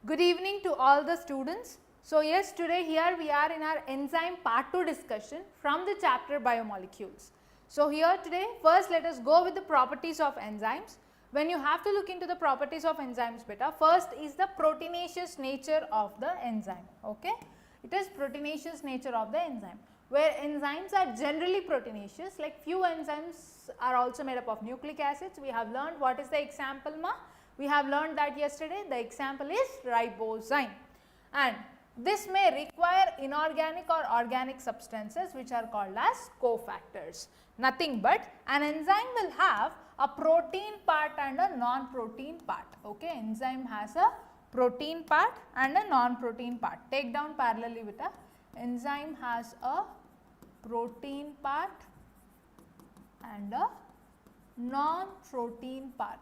Good evening to all the students. So, yes, today here we are in our enzyme part 2 discussion from the chapter Biomolecules. So, here today first let us go with the properties of enzymes. When you have to look into the properties of enzymes beta, first is the proteinaceous nature of the enzyme. Okay? It is proteinaceous nature of the enzyme, where enzymes are generally proteinaceous, like few enzymes are also made up of nucleic acids. We have learned what is the example ma? We have learned that yesterday. The example is ribozyme, and this may require inorganic or organic substances which are called as cofactors. Nothing but an enzyme will have a protein part and a non-protein part. Okay, enzyme has a protein part and a non-protein part. Take down parallelly with a enzyme has a protein part and a non-protein part.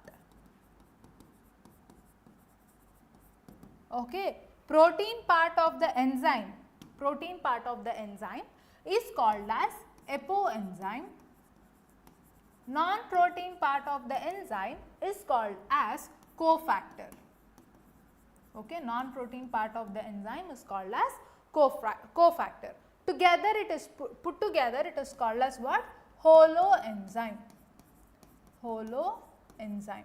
Okay, protein part of the enzyme is called as apoenzyme. Non-protein part of the enzyme is called as cofactor. Okay, non-protein part of the enzyme is called as cofactor. Together it is put together, it is called as what? Holoenzyme. Holoenzyme.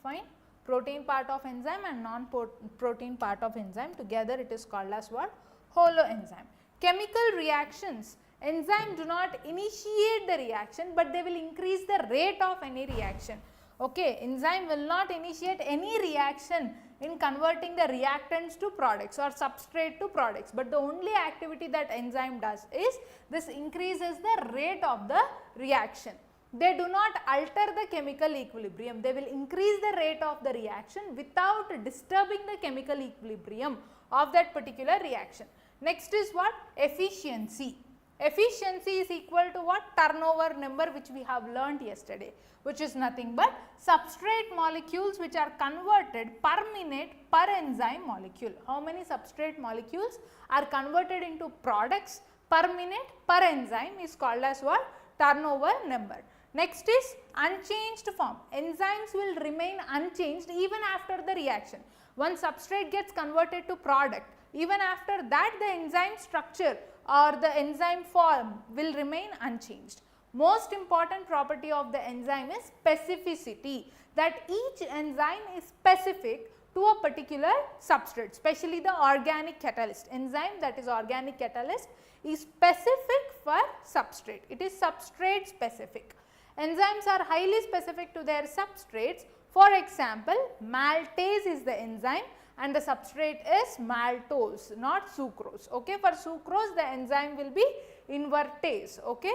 Fine. Protein part of enzyme and non-protein part of enzyme, together it is called as what? Holoenzyme. Chemical reactions. Enzyme do not initiate the reaction, but they will increase the rate of any reaction. Okay, enzyme will not initiate any reaction in converting the reactants to products or substrate to products, but the only activity that enzyme does is this increases the rate of the reaction. They do not alter the chemical equilibrium, they will increase the rate of the reaction without disturbing the chemical equilibrium of that particular reaction. Next is what? Efficiency. Efficiency is equal to what? Turnover number, which we have learnt yesterday, which is nothing but substrate molecules which are converted per minute per enzyme molecule. How many substrate molecules are converted into products per minute per enzyme is called as what? Turnover number. Next is unchanged form. Enzymes will remain unchanged even after the reaction. Once substrate gets converted to product, even after that the enzyme structure or the enzyme form will remain unchanged. Most important property of the enzyme is specificity, that each enzyme is specific to a particular substrate, especially the organic catalyst. Enzyme, that is organic catalyst, is specific for substrate. It is substrate specific. Enzymes are highly specific to their substrates. For example, maltase is the enzyme and the substrate is maltose, not sucrose. Okay, for sucrose the enzyme will be invertase. Okay.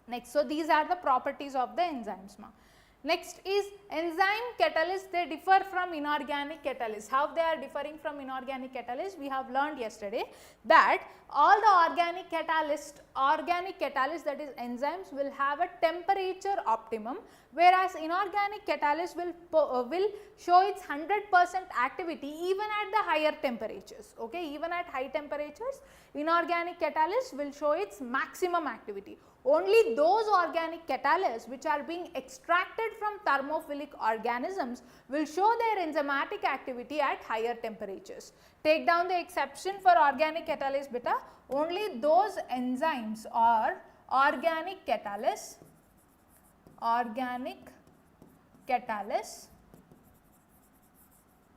Next, so these are the properties of the enzymes. Next is enzyme catalysts. They differ from inorganic catalysts. How they are differing from inorganic catalysts? We have learned yesterday that all the organic catalysts that is enzymes will have a temperature optimum, whereas inorganic catalyst will show its 100% activity even at the higher temperatures. Okay, even at high temperatures, inorganic catalyst will show its maximum activity. Only those organic catalysts which are being extracted from thermophilic organisms will show their enzymatic activity at higher temperatures. Take down the exception for organic catalysts beta. Only those enzymes or organic catalysts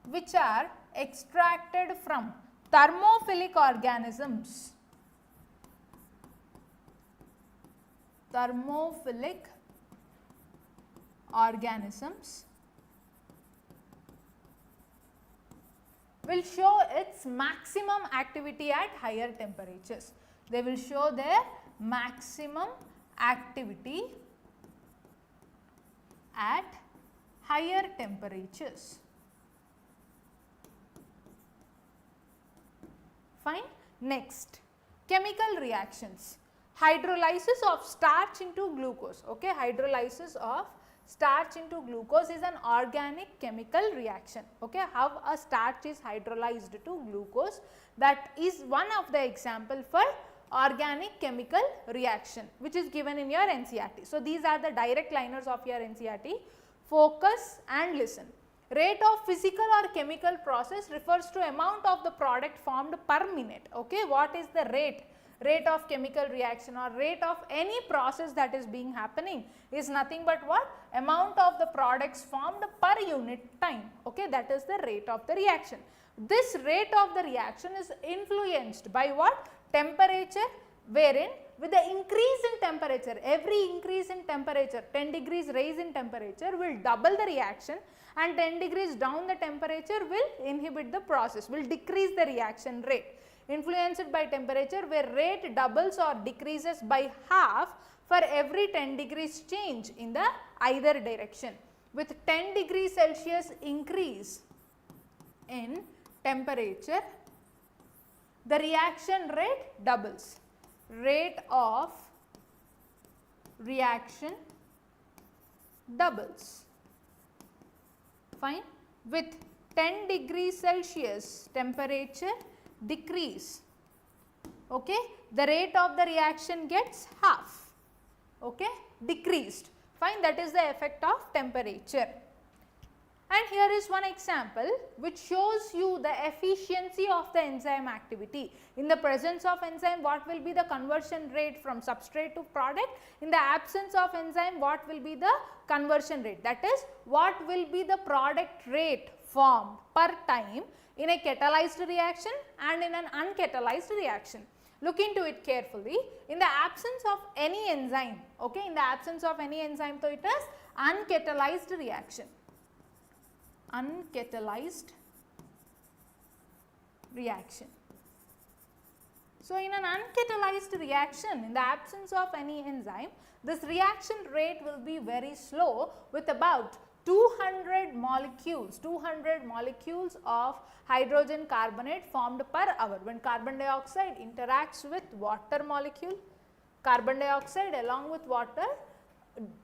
which are extracted from thermophilic organisms, will show its maximum activity at higher temperatures. They will show their maximum activity at higher temperatures. Fine. Next, chemical reactions. Hydrolysis of starch into glucose. Okay, hydrolysis of starch into glucose is an organic chemical reaction. Okay, how a starch is hydrolyzed to glucose, that is one of the example for organic chemical reaction which is given in your NCERT. So, these are the direct liners of your NCERT. Focus and listen. Rate of physical or chemical process refers to amount of the product formed per minute. Okay, what is the rate? Rate of chemical reaction or rate of any process that is being happening is nothing but what? Amount of the products formed per unit time. Okay, that is the rate of the reaction. This rate of the reaction is influenced by what? Temperature, wherein with the increase in temperature, every increase in temperature, 10 degrees rise in temperature will double the reaction, and 10 degrees down the temperature will inhibit the process, will decrease the reaction rate. Influenced by temperature, where rate doubles or decreases by half for every 10 degrees change in the either direction. With 10 degrees Celsius increase in temperature, the reaction rate doubles. Rate of reaction doubles. Fine. With 10 degrees Celsius temperature decrease, okay, the rate of the reaction gets half, okay, decreased. Fine, that is the effect of temperature. And here is one example which shows you the efficiency of the enzyme activity. In the presence of enzyme, what will be the conversion rate from substrate to product? In the absence of enzyme, what will be the conversion rate? That is, what will be the product rate formed per time in a catalyzed reaction and in an uncatalyzed reaction. Look into it carefully. In the absence of any enzyme, okay, in the absence of any enzyme, so it is uncatalyzed reaction. Uncatalyzed reaction. So, in an uncatalyzed reaction, in the absence of any enzyme, this reaction rate will be very slow with about 200 molecules of hydrogen carbonate formed per hour. When carbon dioxide interacts with water molecule, carbon dioxide along with water,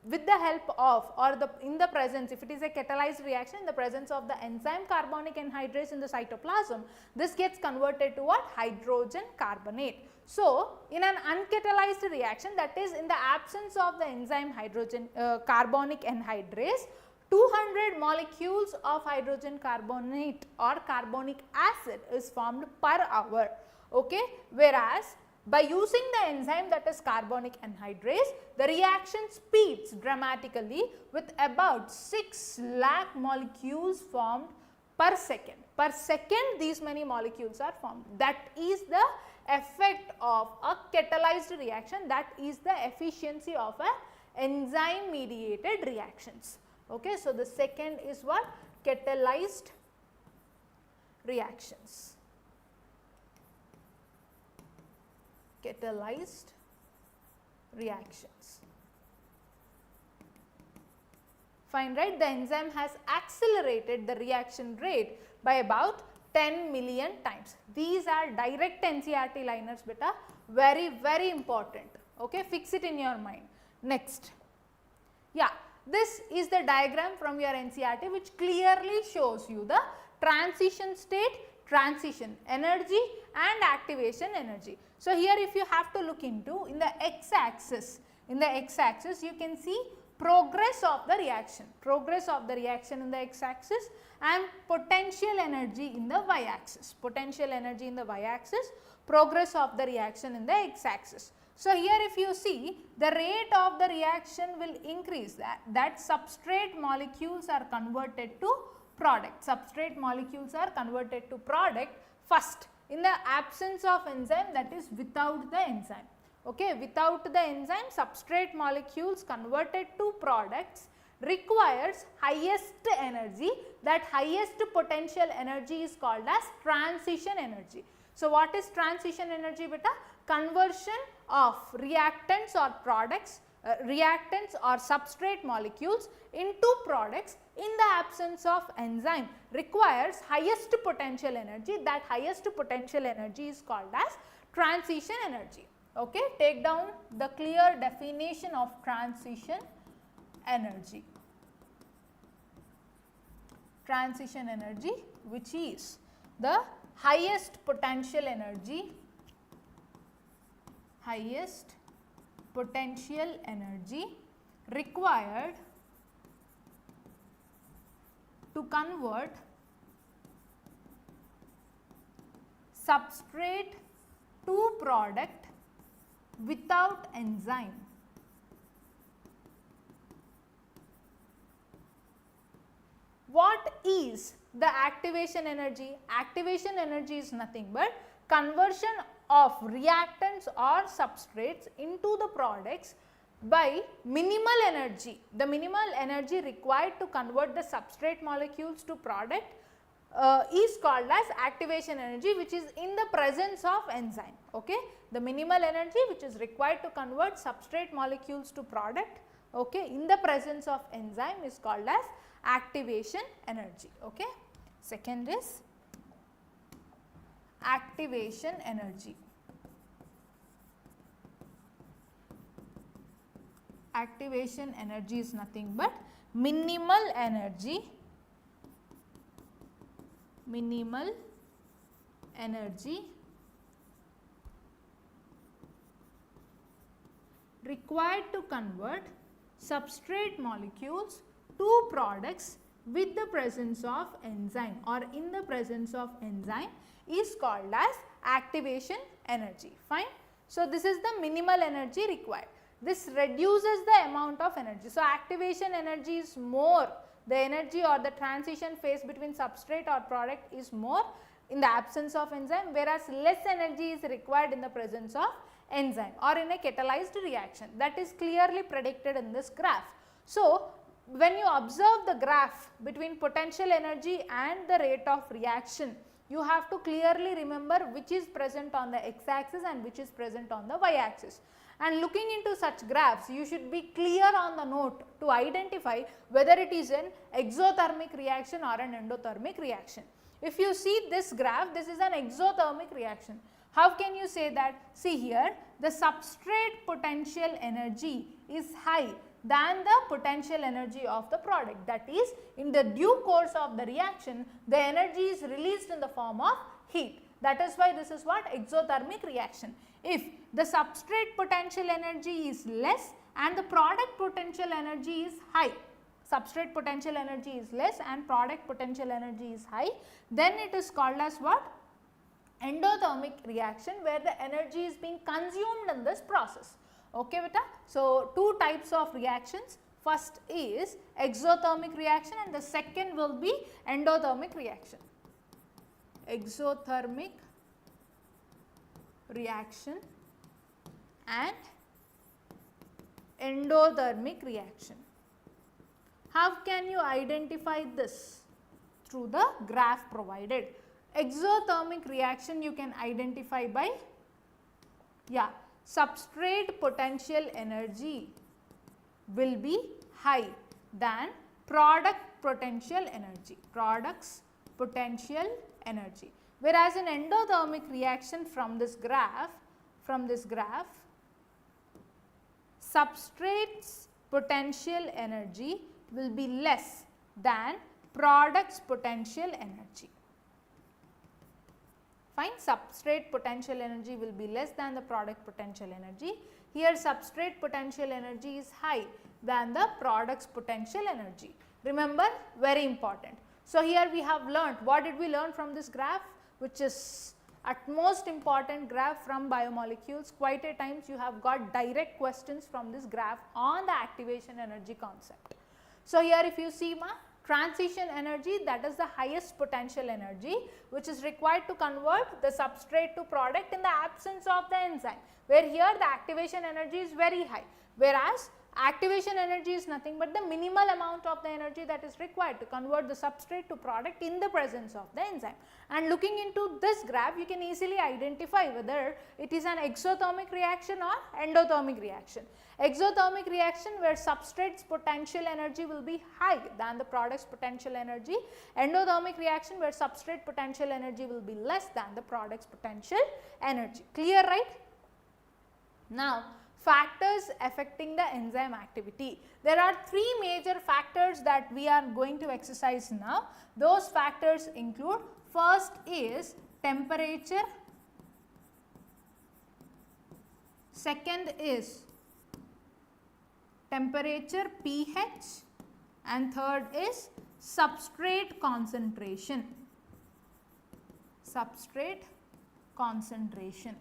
with the help of or in the presence, if it is a catalyzed reaction, in the presence of the enzyme carbonic anhydrase in the cytoplasm, this gets converted to what? Hydrogen carbonate. So, in an uncatalyzed reaction, that is in the absence of the enzyme carbonic anhydrase, 200 molecules of hydrogen carbonate or carbonic acid is formed per hour, okay, whereas by using the enzyme, that is carbonic anhydrase, the reaction speeds dramatically with about 6 lakh molecules formed per second. Per second, these many molecules are formed. That is the effect of a catalyzed reaction, that is the efficiency of a enzyme mediated reactions. Okay, so the second is what? Catalyzed reactions. Catalyzed reactions. Fine, right? The enzyme has accelerated the reaction rate by about 10 million times. These are direct NCERT liners, beta, very important. Okay, fix it in your mind. Next, yeah, this is the diagram from your NCERT which clearly shows you the transition state, transition energy and activation energy. So, here if you have to look into in the x-axis, you can see progress of the reaction in the x-axis and potential energy in the y-axis, progress of the reaction in the x-axis. So, here if you see the rate of the reaction will increase, that substrate molecules are converted to product, first in the absence of enzyme, that is without the enzyme. Okay, without the enzyme, substrate molecules converted to products requires highest energy, that highest potential energy is called as transition energy. So, what is transition energy, beta? Conversion of reactants or products, reactants or substrate molecules into products in the absence of enzyme requires highest potential energy, that highest potential energy is called as transition energy. Okay, take down the clear definition of transition energy. Transition energy, which is the highest potential energy, required to convert substrate to product without enzyme. What is the activation energy? Activation energy is nothing but conversion of reactants or substrates into the products by minimal energy. The minimal energy required to convert the substrate molecules to product is called as activation energy, which is in the presence of enzyme. Okay? The minimal energy which is required to convert substrate molecules to product, okay, in the presence of enzyme is called as activation energy. Okay? Second is activation energy. Activation energy is nothing but minimal energy required to convert substrate molecules to products with the presence of enzyme or in the presence of enzyme is called as activation energy. Fine. So, this is the minimal energy required. This reduces the amount of energy. So, activation energy is more, the energy or the transition phase between substrate or product is more in the absence of enzyme, whereas less energy is required in the presence of enzyme or in a catalyzed reaction. That is clearly predicted in this graph. So, when you observe the graph between potential energy and the rate of reaction, you have to clearly remember which is present on the x axis and which is present on the y axis. And looking into such graphs, you should be clear on the note to identify whether it is an exothermic reaction or an endothermic reaction. If you see this graph, this is an exothermic reaction. How can you say that? See here, the substrate potential energy is high than the potential energy of the product. That is, in the due course of the reaction, the energy is released in the form of heat. That is why this is what exothermic reaction. If the substrate potential energy is less and the product potential energy is high, substrate potential energy is less and product potential energy is high, then it is called as what? Endothermic reaction, where the energy is being consumed in this process. Okay, beta? So, two types of reactions. First is exothermic reaction and the second will be endothermic reaction. Exothermic reaction and endothermic reaction. How can you identify this? Through the graph provided. Exothermic reaction you can identify by, substrate potential energy will be high than product potential energy, products potential energy. Whereas in endothermic reaction from this graph, substrate's potential energy will be less than product's potential energy. Fine, substrate potential energy will be less than the product potential energy. Here substrate potential energy is high than the product's potential energy. Remember, very important. So, here we have learnt, what did we learn from this graph, which is at most important graph from biomolecules. Quite a times you have got direct questions from this graph on the activation energy concept. So, here if you see transition energy, that is the highest potential energy which is required to convert the substrate to product in the absence of the enzyme, where here the activation energy is very high, whereas activation energy is nothing but the minimal amount of the energy that is required to convert the substrate to product in the presence of the enzyme. And looking into this graph, you can easily identify whether it is an exothermic reaction or endothermic reaction. Exothermic reaction where substrate's potential energy will be high than the product's potential energy. Endothermic reaction where substrate potential energy will be less than the product's potential energy. Clear, right? Now, factors affecting the enzyme activity. There are three major factors that we are going to exercise now. Those factors include, first is temperature, second is temperature pH, and third is substrate concentration. Substrate concentration.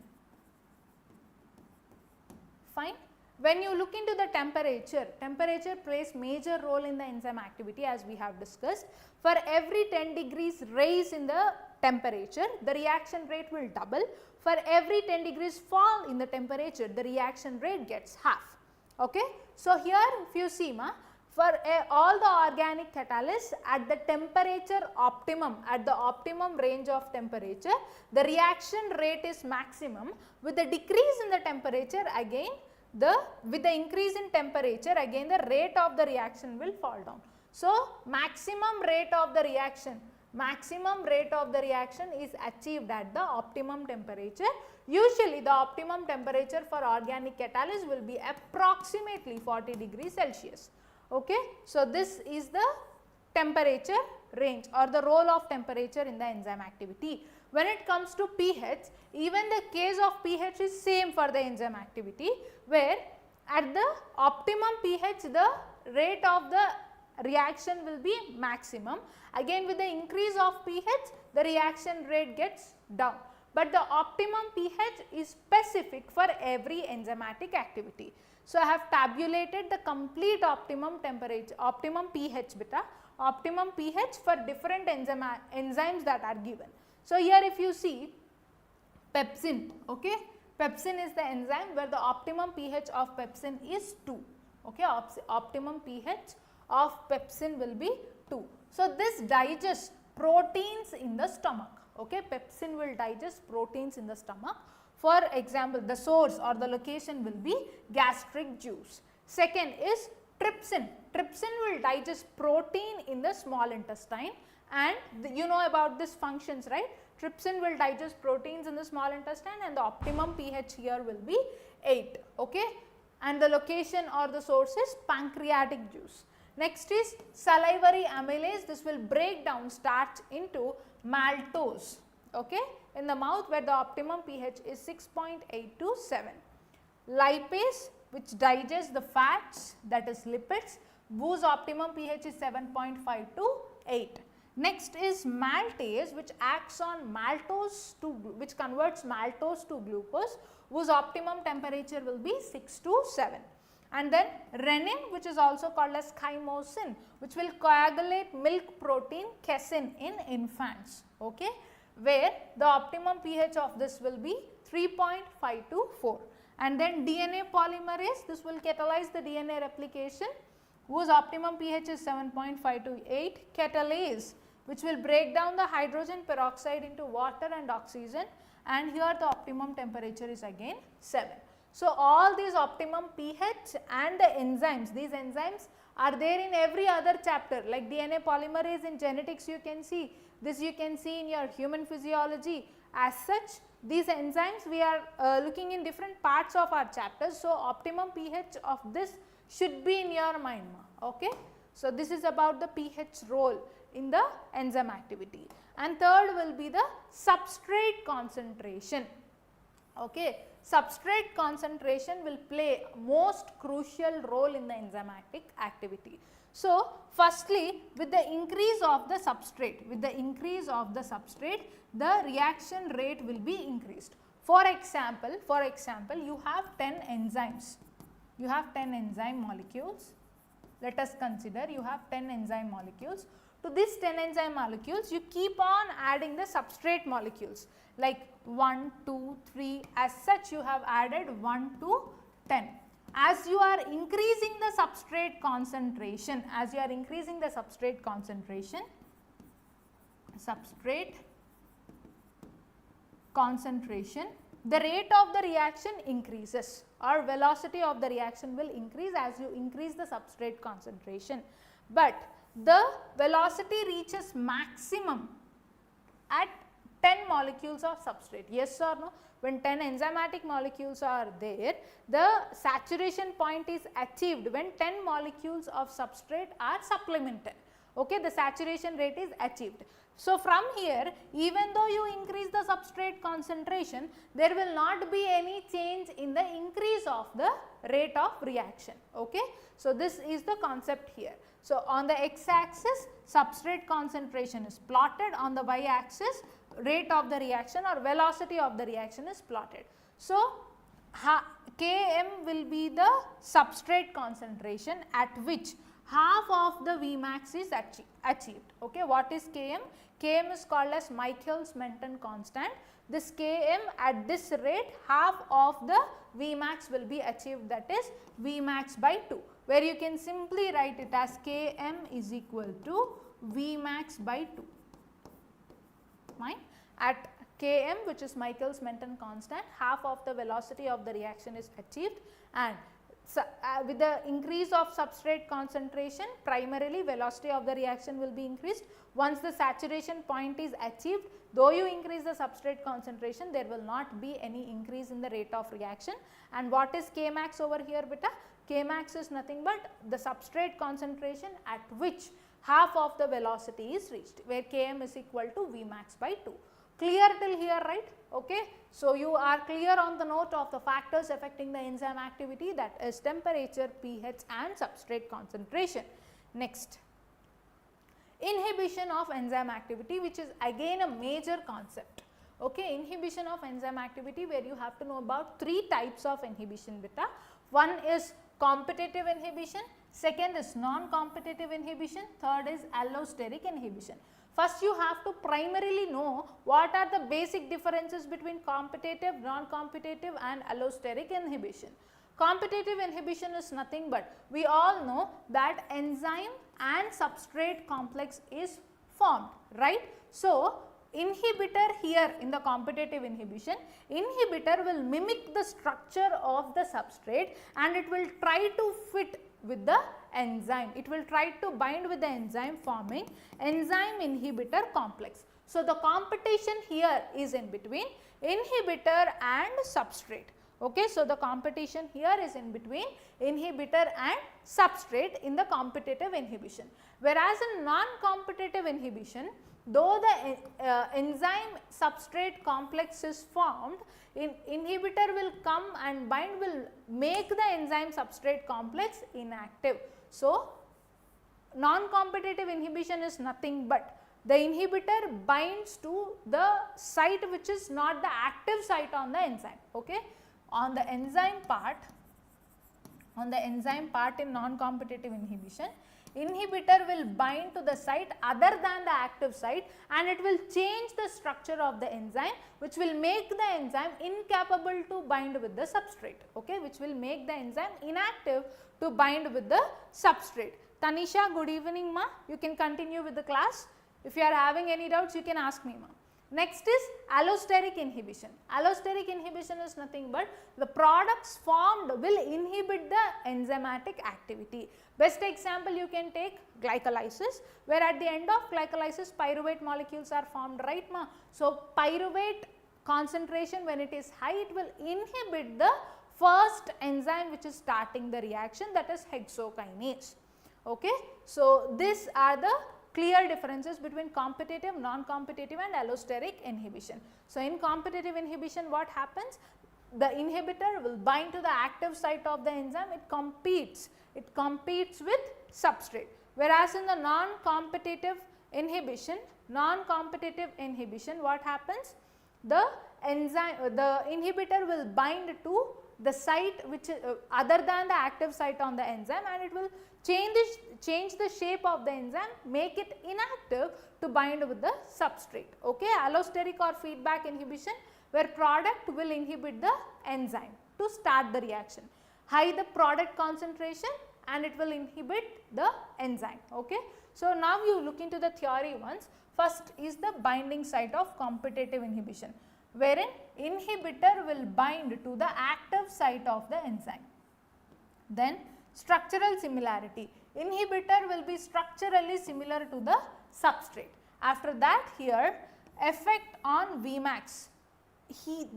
Fine. When you look into the temperature, temperature plays major role in the enzyme activity as we have discussed. For every 10 degrees raise in the temperature, the reaction rate will double. For every 10 degrees fall in the temperature, the reaction rate gets half. Okay. So, here if you see for all the organic catalysts at the temperature optimum, at the optimum range of temperature, the reaction rate is maximum. With the decrease in the temperature, again with the increase in temperature, again the rate of the reaction will fall down. So, maximum rate of the reaction is achieved at the optimum temperature. Usually the optimum temperature for organic catalyst will be approximately 40 degrees Celsius. Okay. So, this is the temperature range or the role of temperature in the enzyme activity. When it comes to pH, even the case of pH is same for the enzyme activity, where at the optimum pH the rate of the reaction will be maximum. Again with the increase of pH, the reaction rate gets down. But the optimum pH is specific for every enzymatic activity. So, I have tabulated the complete optimum temperature, optimum pH optimum pH for different enzymes that are given. So, here if you see pepsin, okay, pepsin is the enzyme where the optimum pH of pepsin is 2, okay, optimum pH of pepsin will be 2. So, this digests proteins in the stomach, okay, pepsin will digest proteins in the stomach. For example, the source or the location will be gastric juice. Second is trypsin. Trypsin will digest protein in the small intestine, and you know about this functions, right? Trypsin will digest proteins in the small intestine and the optimum pH here will be 8, okay, and the location or the source is pancreatic juice. Next is salivary amylase. This will break down starch into maltose, okay, in the mouth where the optimum pH is 6.8 to 7. Lipase, which digests the fats, that is lipids, whose optimum pH is 7.5 to 8. Next is maltase, which acts on maltose to, which converts maltose to glucose, whose optimum temperature will be 6 to 7. And then rennin, which is also called as chymosin, which will coagulate milk protein casein in infants, okay, where the optimum pH of this will be 3.5 to 4. And then DNA polymerase, this will catalyze the DNA replication, whose optimum pH is 7.5 to 8. Catalase, which will break down the hydrogen peroxide into water and oxygen, and here the optimum temperature is again 7. So, all these optimum pH and the enzymes, these enzymes are there in every other chapter, like DNA polymerase in genetics you can see, this you can see in your human physiology. As such, these enzymes we are looking in different parts of our chapters. So, optimum pH of this should be in your mind, okay. So, this is about the pH role in the enzyme activity. And third will be the substrate concentration, okay. Substrate concentration will play most crucial role in the enzymatic activity. So, firstly, with the increase of the substrate, the reaction rate will be increased. For example, you have 10 enzymes, you have 10 enzyme molecules. Let us consider you have 10 enzyme molecules. To these 10 enzyme molecules, you keep on adding the substrate molecules like 1, 2, 3, as such you have added 1 to 10. As you are increasing the substrate concentration, the rate of the reaction increases, or velocity of the reaction will increase as you increase the substrate concentration. But the velocity reaches maximum at 10 molecules of substrate, yes or no? When 10 enzymatic molecules are there, the saturation point is achieved when 10 molecules of substrate are supplemented, Okay, the saturation rate is achieved. So, from here, even though you increase the substrate concentration, there will not be any change in the increase of the rate of reaction. Okay. So, this is the concept here. So, on the x axis substrate concentration is plotted, on the y axis rate of the reaction or velocity of the reaction is plotted. So, Km will be the substrate concentration at which half of the Vmax is achieved. Okay. What is Km? Km is called as Michaelis-Menten constant. This Km at this rate, half of the Vmax will be achieved, that is Vmax by 2, where you can simply write it as Km is equal to Vmax by 2. Fine. At Km, which is Michaelis-Menten constant, half of the velocity of the reaction is achieved, and with the increase of substrate concentration, primarily velocity of the reaction will be increased. Once the saturation point is achieved, though you increase the substrate concentration, there will not be any increase in the rate of reaction. And what is Kmax over here, beta? Kmax is nothing but the substrate concentration at which half of the velocity is reached, where Km is equal to Vmax by 2. Clear till here, right? Okay. So, you are clear on the note of the factors affecting the enzyme activity, that is temperature, pH and substrate concentration. Next, inhibition of enzyme activity, which is again a major concept. Okay. Inhibition of enzyme activity, where you have to know about 3 types of inhibition, beta. One is competitive inhibition, second is non-competitive inhibition, third is allosteric inhibition. First, you have to primarily know what are the basic differences between competitive, non-competitive and allosteric inhibition. Competitive inhibition is nothing but, we all know that enzyme and substrate complex is formed, right. So, inhibitor here in the competitive inhibition, inhibitor will mimic the structure of the substrate and it will try to fit with the enzyme. It will try to bind with the enzyme, forming enzyme inhibitor complex. So, the competition here is in between inhibitor and substrate. Okay. So, the competition here is in between inhibitor and substrate in the competitive inhibition. Whereas, in non-competitive inhibition, though the enzyme substrate complex is formed, inhibitor will come and bind, will make the enzyme substrate complex inactive. So, non-competitive inhibition is nothing but the inhibitor binds to the site which is not the active site on the enzyme. Okay. On the enzyme part in non-competitive inhibition, inhibitor will bind to the site other than the active site and it will change the structure of the enzyme, which will make the enzyme incapable to bind with the substrate, okay, which will make the enzyme inactive to bind with the substrate. Tanisha, good evening ma, you can continue with the class. If you are having any doubts, you can ask me ma. Next is allosteric inhibition. Allosteric inhibition is nothing but the products formed will inhibit the enzymatic activity. Best example you can take glycolysis, where at the end of glycolysis pyruvate molecules are formed, right ma. So, pyruvate concentration when it is high, it will inhibit the first enzyme which is starting the reaction, that is hexokinase. Okay. So, these are the clear differences between competitive, non-competitive and allosteric inhibition. So, in competitive inhibition what happens? The inhibitor will bind to the active site of the enzyme, it competes with substrate. Whereas, in the non-competitive inhibition what happens? The inhibitor will bind to the site which is other than the active site on the enzyme and it will change the shape of the enzyme, make it inactive to bind with the substrate. Okay. Allosteric or feedback inhibition, where product will inhibit the enzyme to start the reaction. High the product concentration and it will inhibit the enzyme. Okay. So, now you look into the theory once. First is the binding site of competitive inhibition, wherein inhibitor will bind to the active site of the enzyme. Then structural similarity, inhibitor will be structurally similar to the substrate. After that, here effect on Vmax,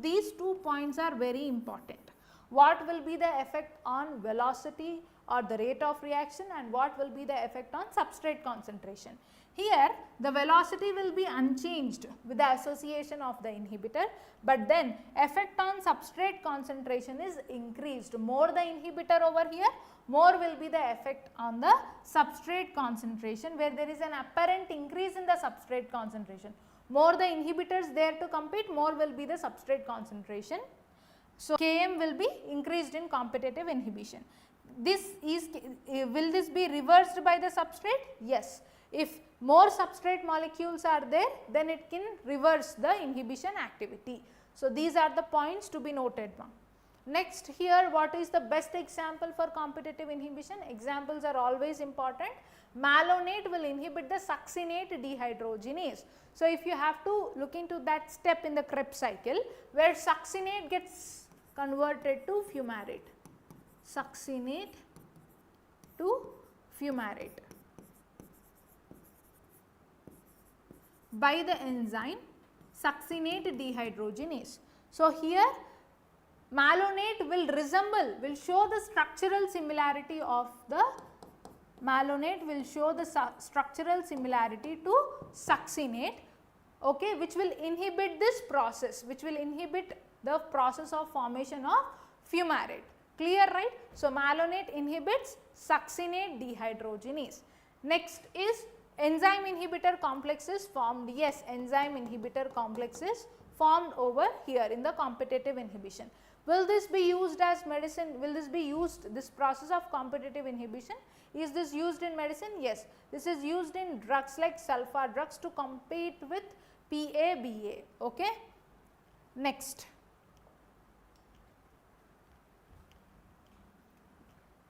these 2 points are very important. What will be the effect on velocity or the rate of reaction, and what will be the effect on substrate concentration. Here the velocity will be unchanged with the association of the inhibitor, but then effect on substrate concentration is increased. More the inhibitor over here, more will be the effect on the substrate concentration, where there is an apparent increase in the substrate concentration. More the inhibitors there to compete, more will be the substrate concentration. So, Km will be increased in competitive inhibition. This is, will this be reversed by the substrate? Yes. If more substrate molecules are there, then it can reverse the inhibition activity. So, these are the points to be noted. Next, here what is the best example for competitive inhibition? Examples are always important. Malonate will inhibit the succinate dehydrogenase. So, if you have to look into that step in the Krebs cycle where succinate gets converted to fumarate, succinate to fumarate by the enzyme succinate dehydrogenase. So, here malonate will show the structural similarity of the structural similarity to succinate, okay, which will inhibit this process, which will inhibit the process of formation of fumarate. Clear, right? So, malonate inhibits succinate dehydrogenase. Next is enzyme inhibitor complex is formed. Yes, enzyme inhibitor complex is formed over here in the competitive inhibition. Will this be used as medicine? Will this be used, this process of competitive inhibition? Is this used in medicine? Yes, this is used in drugs like sulfa drugs to compete with PABA. Okay. Next,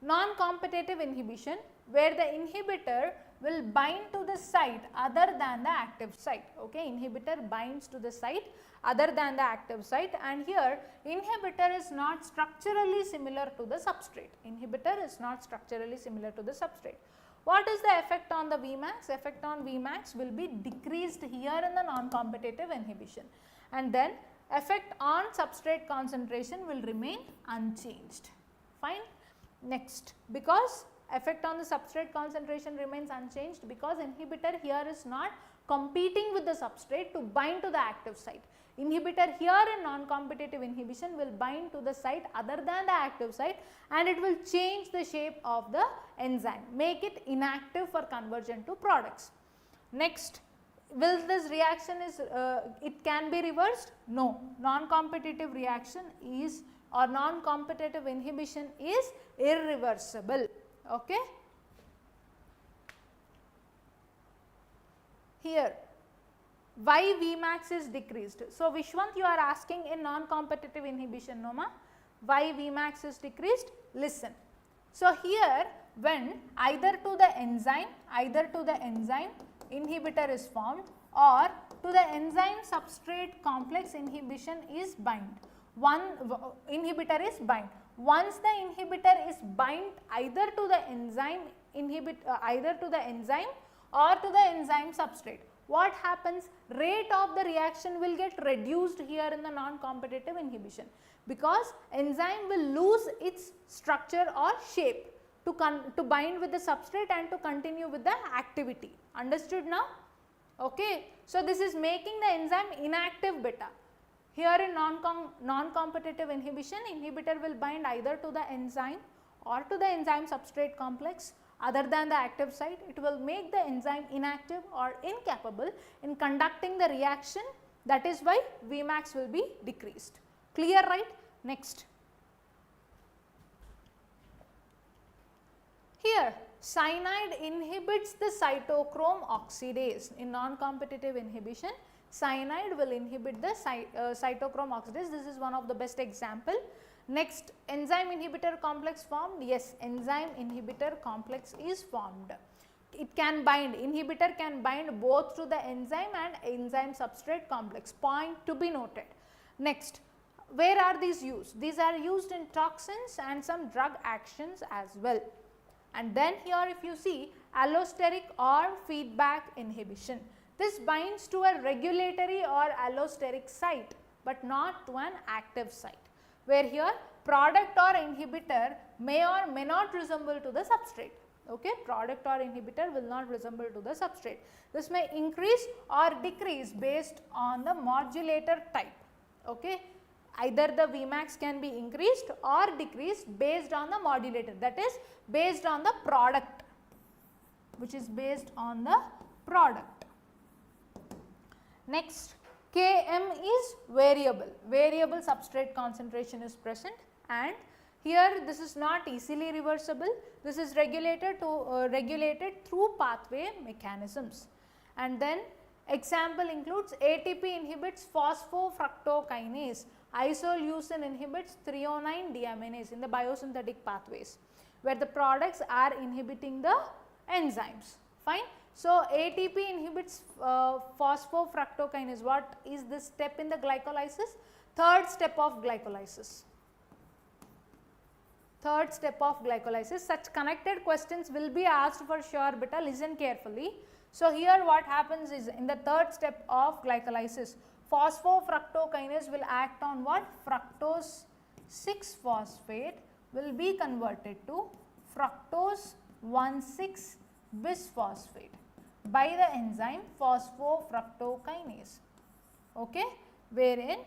non-competitive inhibition, where the inhibitor will bind to the site other than the active site. Okay, inhibitor binds to the site other than the active site, and here inhibitor is not structurally similar to the substrate. Inhibitor is not structurally similar to the substrate. What is the effect on the Vmax? Effect on Vmax will be decreased here in the non-competitive inhibition, and then effect on substrate concentration will remain unchanged. Fine. Next, because effect on the substrate concentration remains unchanged, because inhibitor here is not competing with the substrate to bind to the active site. Inhibitor here in non-competitive inhibition will bind to the site other than the active site, and it will change the shape of the enzyme, make it inactive for conversion to products. Next, will this reaction is it can be reversed? No, non-competitive reaction is, or non-competitive inhibition is irreversible. Okay. Here, why Vmax is decreased? So, Vishwant, you are asking in non-competitive inhibition, no ma? Why Vmax is decreased? Listen. So, here when either to the enzyme inhibitor is formed, or to the enzyme substrate complex inhibition is bind. One inhibitor is bind. Once the inhibitor is bind either to the enzyme or to the enzyme substrate, what happens? Rate of the reaction will get reduced here in the non-competitive inhibition, because enzyme will lose its structure or shape to bind with the substrate and to continue with the activity. Understood now? Okay. So, this is making the enzyme inactive beta. Here in non-competitive inhibition, inhibitor will bind either to the enzyme or to the enzyme substrate complex other than the active site. It will make the enzyme inactive or incapable in conducting the reaction. That is why Vmax will be decreased. Clear, right? Next. Here, cyanide inhibits the cytochrome oxidase. In non-competitive inhibition, cyanide will inhibit the cytochrome oxidase. This is one of the best example. Next, enzyme inhibitor complex formed. Yes, enzyme inhibitor complex is formed. It can bind, inhibitor can bind both to the enzyme and enzyme substrate complex. Point to be noted. Next, where are these used? These are used in toxins and some drug actions as well. And then here if you see allosteric or feedback inhibition. This binds to a regulatory or allosteric site, but not to an active site. where here product or inhibitor may or may not resemble to the substrate. Okay, product or inhibitor will not resemble to the substrate. This may increase or decrease based on the modulator type. Okay, either the Vmax can be increased or decreased based on the modulator, that is based on the product, which is based on the product. Next, Km is variable, variable substrate concentration is present, and here this is not easily reversible, this is regulated through pathway mechanisms. And then example includes ATP inhibits phosphofructokinase, isoleucine inhibits threonine deaminase in the biosynthetic pathways, where the products are inhibiting the enzymes. Fine. So, ATP inhibits phosphofructokinase. What is this step in the glycolysis? Third step of glycolysis. Third step of glycolysis. Such connected questions will be asked for sure, beta, listen carefully. So, here what happens is, in the third step of glycolysis, phosphofructokinase will act on what? Fructose 6-phosphate will be converted to fructose 1,6-bisphosphate by the enzyme phosphofructokinase, okay, wherein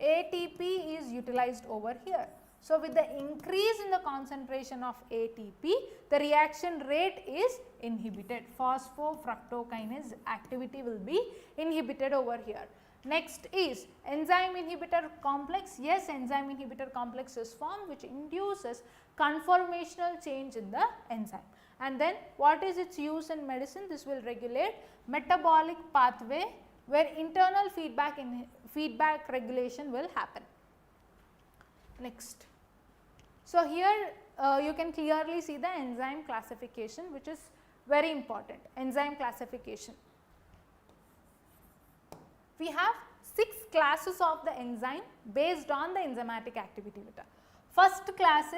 ATP is utilized over here. So, with the increase in the concentration of ATP, the reaction rate is inhibited. Phosphofructokinase activity will be inhibited over here. Next is enzyme inhibitor complex. Yes, enzyme inhibitor complex is formed which induces conformational change in the enzyme. And then what is its use in medicine? This will regulate metabolic pathway where internal feedback regulation will happen. Next. So, here you can clearly see the enzyme classification, which is very important. Enzyme classification. We have 6 classes of the enzyme based on the enzymatic activity beta. First class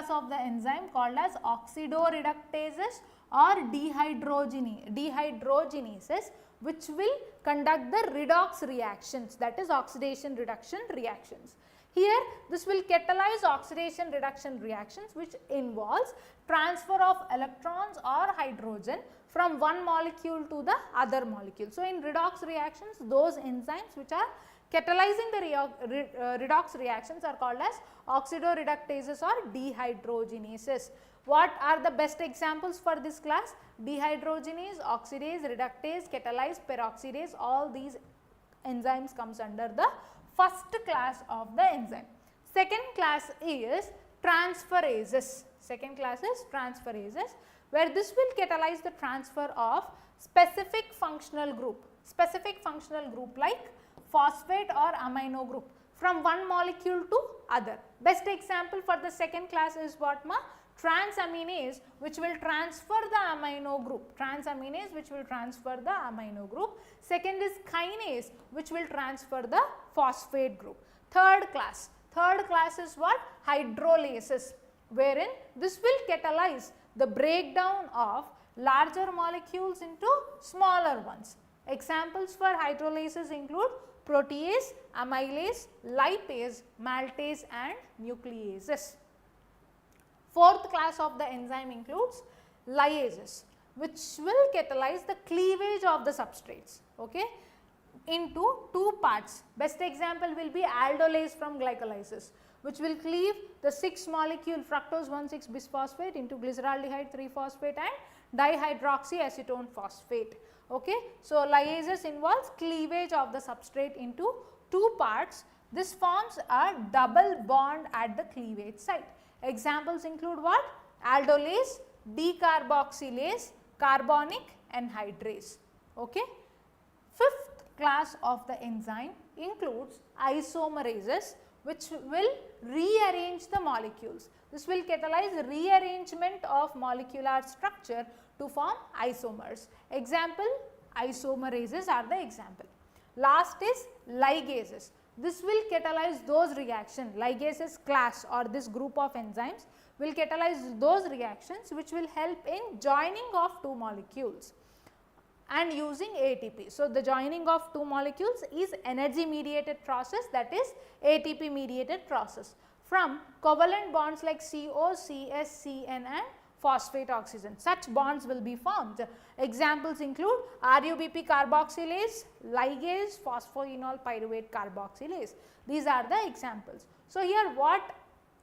of the enzyme called as oxidoreductases or dehydrogenases, which will conduct the redox reactions, that is oxidation reduction reactions. Here this will catalyze oxidation reduction reactions which involves transfer of electrons or hydrogen from one molecule to the other molecule. So, in redox reactions, those enzymes which are catalyzing the redox reactions are called as oxidoreductases or dehydrogenases. What are the best examples for this class? Dehydrogenase, oxidase, reductase, catalyze, peroxidase, all these enzymes comes under the first class of the enzyme. Second class is transferases. Second class is transferases, where this will catalyze the transfer of specific functional group like phosphate or amino group from one molecule to other. Best example for the second class is what, ma? Transaminase, which will transfer the amino group. Transaminase which will transfer the amino group. Second is kinase, which will transfer the phosphate group. Third class is what? Hydrolases, wherein this will catalyze the breakdown of larger molecules into smaller ones. Examples for hydrolases include protease, amylase, lipase, maltase and nucleases. Fourth class of the enzyme includes lyases, which will catalyze the cleavage of the substrates, okay, into two parts. Best example will be aldolase from glycolysis, which will cleave the 6 molecule fructose 1,6-bisphosphate into glyceraldehyde 3-phosphate and dihydroxyacetone phosphate. Okay. So, lyases involves cleavage of the substrate into 2 parts. This forms a double bond at the cleavage site. Examples include what? Aldolase, decarboxylase, carbonic anhydrase. Okay. Fifth class of the enzyme includes isomerases, which will rearrange the molecules. This will catalyze rearrangement of molecular structure to form isomers. Example, isomerases are the example. Last is ligases. This will catalyze those reactions. Ligases class or this group of enzymes will catalyze those reactions which will help in joining of 2 molecules. and using ATP. So, the joining of two molecules is energy mediated process, that is ATP mediated process. From covalent bonds like CO, CS, CN and phosphate oxygen, such bonds will be formed. Examples include RUBP carboxylase, ligase, phosphoenol pyruvate carboxylase. These are the examples. So, here what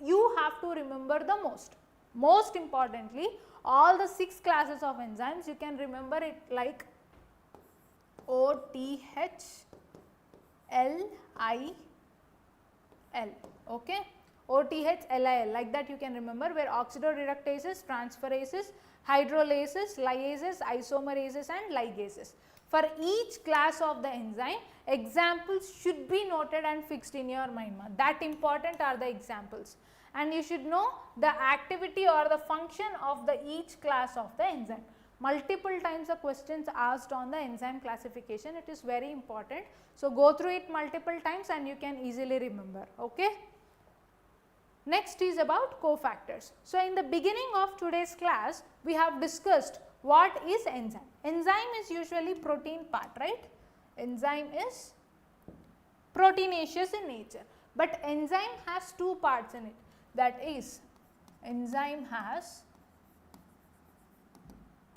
you have to remember the most importantly, all the 6 classes of enzymes you can remember it like OTH, LIL, okay. OTH, LIL, like that you can remember, where oxidoreductases, transferases, hydrolases, lyases, isomerases and ligases. For each class of the enzyme, examples should be noted and fixed in your mind. That important are the examples, and you should know the activity or the function of the each class of the enzyme. Multiple times the questions asked on the enzyme classification, it is very important. So, go through it multiple times and you can easily remember, okay. Next is about cofactors. So, in the beginning of today's class, we have discussed what is enzyme. Enzyme is usually protein part, right? Enzyme is proteinaceous in nature, but enzyme has 2 parts in it, that is enzyme has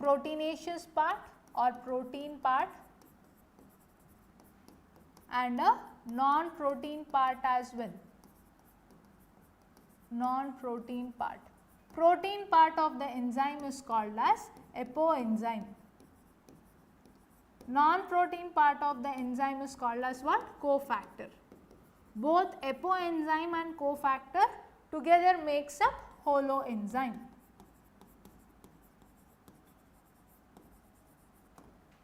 proteinaceous part or protein part and a non-protein part as well. Non-protein part. Protein part of the enzyme is called as apoenzyme. Non-protein part of the enzyme is called as what? Cofactor. Both apoenzyme and cofactor together makes up holoenzyme.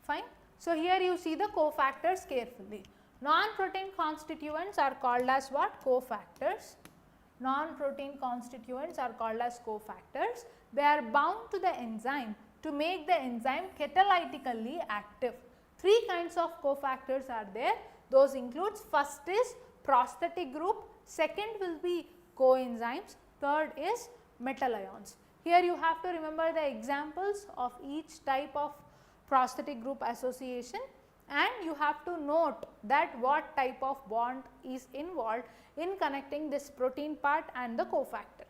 Fine. So, here you see the cofactors carefully. Non-protein constituents are called as what? Cofactors. Non-protein constituents are called as cofactors. They are bound to the enzyme to make the enzyme catalytically active. 3 kinds of cofactors are there. Those includes, first is prosthetic group, second will be coenzymes, third is metal ions. Here you have to remember the examples of each type of prosthetic group association, and you have to note that what type of bond is involved in connecting this protein part and the cofactor.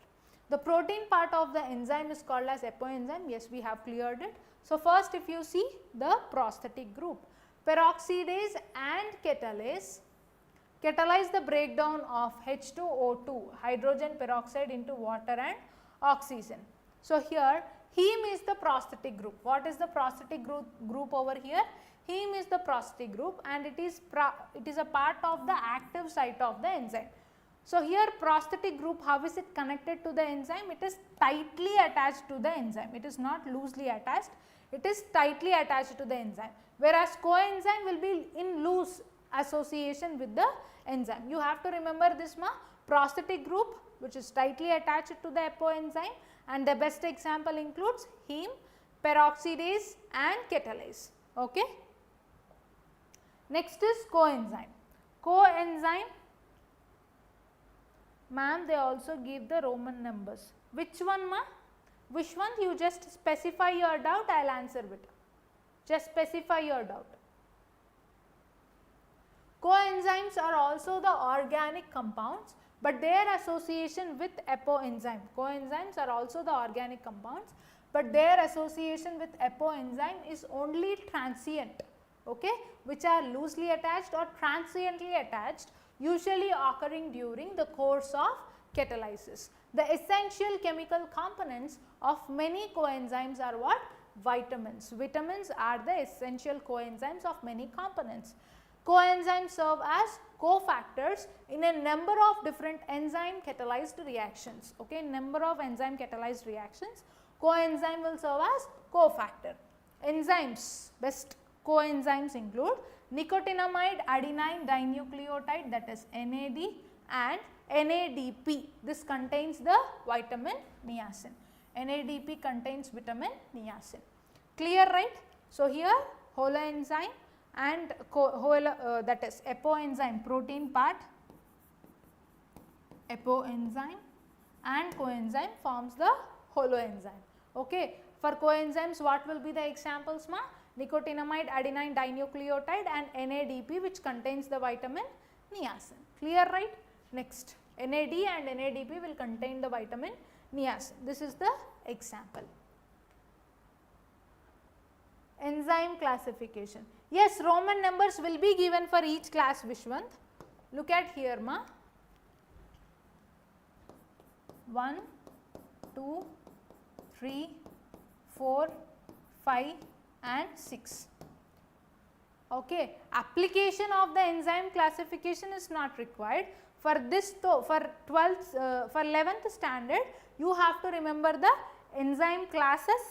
The protein part of the enzyme is called as apoenzyme. Yes, we have cleared it. So, first if you see the prosthetic group, peroxidase and catalase catalyze the breakdown of H2O2, hydrogen peroxide, into water and oxygen. So, here heme is the prosthetic group. What is the prosthetic group over here? Heme is the prosthetic group and it is a part of the active site of the enzyme. So, here prosthetic group, how is it connected to the enzyme? It is tightly attached to the enzyme. It is not loosely attached, it is tightly attached to the enzyme, whereas coenzyme will be in loose association with the enzyme. You have to remember this, prosthetic group which is tightly attached to the apoenzyme, and the best example includes heme, peroxidase and catalase, okay. Next is coenzyme. Coenzyme, ma'am, they also give the Roman numbers. Which one, ma? Which one? You just specify your doubt, I will answer it. Just specify your doubt. Coenzymes are also the organic compounds, but their association with apoenzyme. Coenzymes are also the organic compounds, but their association with apoenzyme is only transient, okay, which are loosely attached or transiently attached, usually occurring during the course of catalysis. The essential chemical components of many coenzymes are what? Vitamins. Vitamins are the essential coenzymes of many components. Coenzymes serve as cofactors in a number of different enzyme catalyzed reactions, okay, number of enzyme catalyzed reactions. Coenzyme will serve as cofactor. Enzymes, best coenzymes include nicotinamide adenine dinucleotide, that is NAD, and NADP. This contains the vitamin niacin. NADP contains vitamin niacin. Clear, right? So, here holoenzyme and that is apoenzyme, protein part, apoenzyme and coenzyme forms the holoenzyme, okay. For coenzymes, what will be the examples, ma? nicotinamide adenine dinucleotide, and NADP, which contains the vitamin niacin. Clear, right? Next, NAD and NADP will contain the vitamin niacin. This is the example. Enzyme classification. Yes, Roman numbers will be given for each class, Vishwant. Look at here, ma. 1, 2, 3, 4, 5 and 6. Okay. Application of the enzyme classification is not required. For this though, for 11th standard, you have to remember the enzyme classes,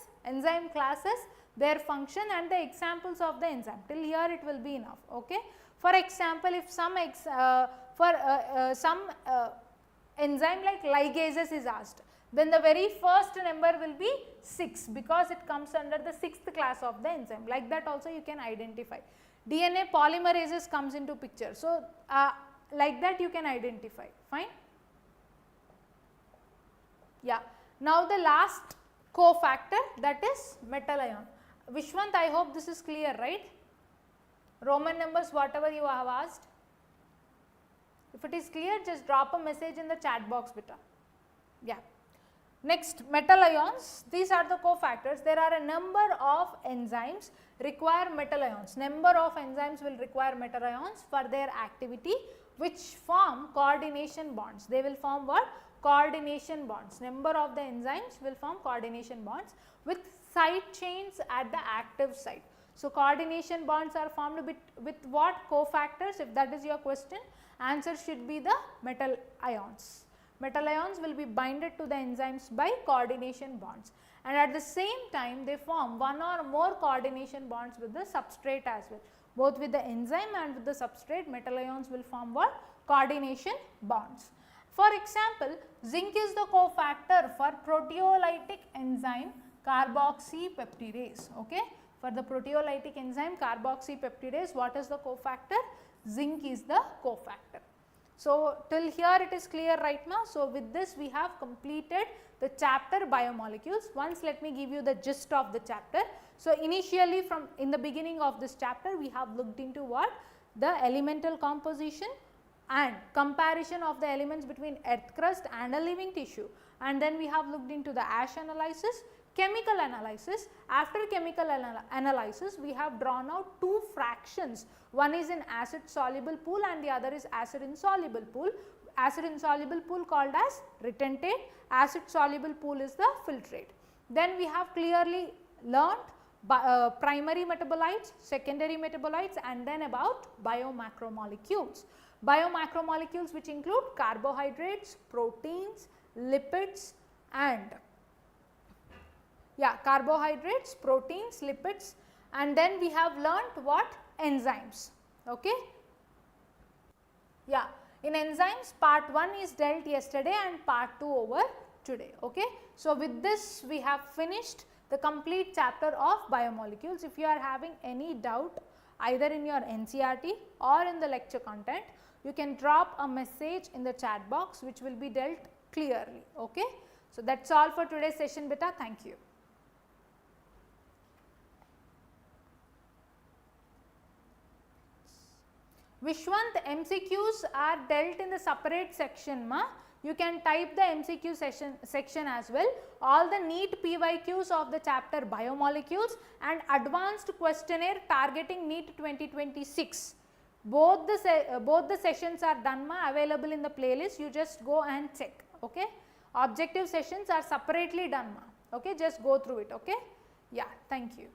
their function and the examples of the enzyme. Till here it will be enough. Okay. For example, if some enzyme like ligases is asked, then the very first number will be 6 because it comes under the 6th class of the enzyme. Like that also you can identify. DNA polymerases comes into picture. So, like that you can identify. Fine. Yeah. Now the last cofactor, that is metal ion. Vishwant, I hope this is clear, right? Roman numbers, whatever you have asked. If it is clear, just drop a message in the chat box, beta. Yeah. Next, metal ions. These are the cofactors. There are a number of enzymes require metal ions. Number of enzymes will require metal ions for their activity, which form coordination bonds. They will form what? Coordination bonds. Number of the enzymes will form coordination bonds with side chains at the active site. So, coordination bonds are formed with what cofactors? If that is your question, answer should be the metal ions. Metal ions will be binded to the enzymes by coordination bonds, and at the same time they form one or more coordination bonds with the substrate as well. Both with the enzyme and with the substrate, metal ions will form what? Coordination bonds. For example, zinc is the cofactor for proteolytic enzyme carboxypeptidase. Okay? For the proteolytic enzyme carboxypeptidase, what is the cofactor? Zinc is the cofactor. So, till here it is clear, right now. So, with this we have completed the chapter biomolecules. Once let me give you the gist of the chapter. So, initially in the beginning of this chapter we have looked into what? The elemental composition and comparison of the elements between earth crust and a living tissue, and then we have looked into the ash analysis, chemical analysis. After chemical analysis, we have drawn out two fractions. One is in acid soluble pool and the other is acid insoluble pool. Acid insoluble pool called as retentate, acid soluble pool is the filtrate. Then we have clearly learnt primary metabolites, secondary metabolites, and then about biomacromolecules. Biomacromolecules, which include carbohydrates, proteins, lipids and carbohydrates, proteins, lipids, and then we have learnt what? Enzymes. Okay? Yeah, in enzymes part 1 is dealt yesterday and part 2 over today. Okay? So, with this we have finished the complete chapter of biomolecules. If you are having any doubt either in your NCERT or in the lecture content, you can drop a message in the chat box which will be dealt clearly. Okay? So, that is all for today's session, beta. Thank you. Vishwant, MCQs are dealt in the separate section, ma. You can type the MCQ section as well. All the NEET PYQs of the chapter biomolecules and advanced questionnaire targeting NEET 2026. Both the sessions are done, ma, available in the playlist. You just go and check. Okay? Objective sessions are separately done, ma. Okay? Just go through it. Okay? Yeah. Thank you.